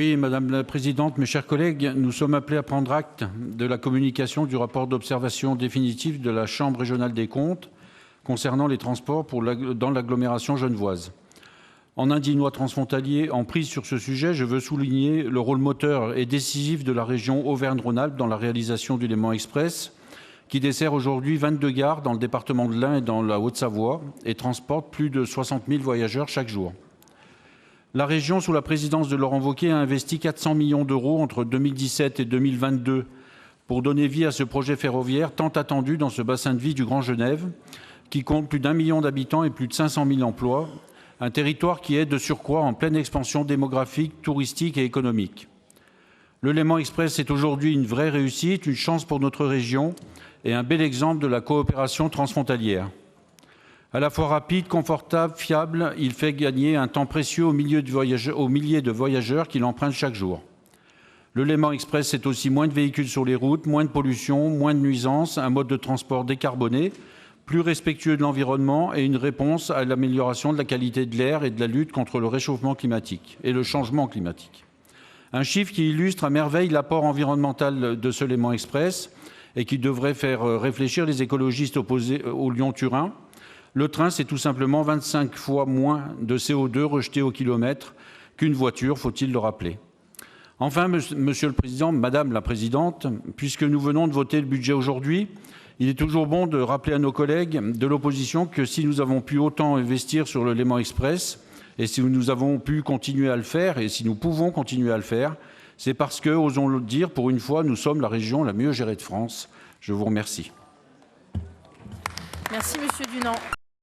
Oui, Madame la Présidente, mes chers collègues, nous sommes appelés à prendre acte de la communication du rapport d'observation définitif de la Chambre régionale des comptes concernant les transports dans l'agglomération genevoise. En Indinois transfrontalier, en prise sur ce sujet, je veux souligner le rôle moteur et décisif de la région Auvergne-Rhône-Alpes dans la réalisation du Léman Express, qui dessert aujourd'hui 22 gares dans le département de l'Ain et dans la Haute-Savoie et transporte plus de 60 000 voyageurs chaque jour. La région, sous la présidence de Laurent Wauquiez, a investi 400 millions d'euros entre 2017 et 2022 pour donner vie à ce projet ferroviaire tant attendu dans ce bassin de vie du Grand Genève, qui compte plus d'1 million d'habitants et plus de 500 000 emplois, un territoire qui est de surcroît en pleine expansion démographique, touristique et économique. Le Léman Express est aujourd'hui une vraie réussite, une chance pour notre région et un bel exemple de la coopération transfrontalière. À la fois rapide, confortable, fiable, il fait gagner un temps précieux aux milliers de voyageurs qui l'empruntent chaque jour. Le Léman Express, c'est aussi moins de véhicules sur les routes, moins de pollution, moins de nuisances, un mode de transport décarboné, plus respectueux de l'environnement et une réponse à l'amélioration de la qualité de l'air et de la lutte contre le réchauffement climatique et le changement climatique. Un chiffre qui illustre à merveille l'apport environnemental de ce Léman Express et qui devrait faire réfléchir les écologistes opposés au Lyon-Turin. Le train, c'est tout simplement 25 fois moins de CO2 rejeté au kilomètre qu'une voiture, faut-il le rappeler. Enfin, Monsieur le Président, Madame la Présidente, puisque nous venons de voter le budget aujourd'hui, il est toujours bon de rappeler à nos collègues de l'opposition que si nous avons pu autant investir sur le Léman Express, et si nous avons pu continuer à le faire, et si nous pouvons continuer à le faire, c'est parce que, osons le dire, pour une fois, nous sommes la région la mieux gérée de France. Je vous remercie. Merci, Monsieur Dunant.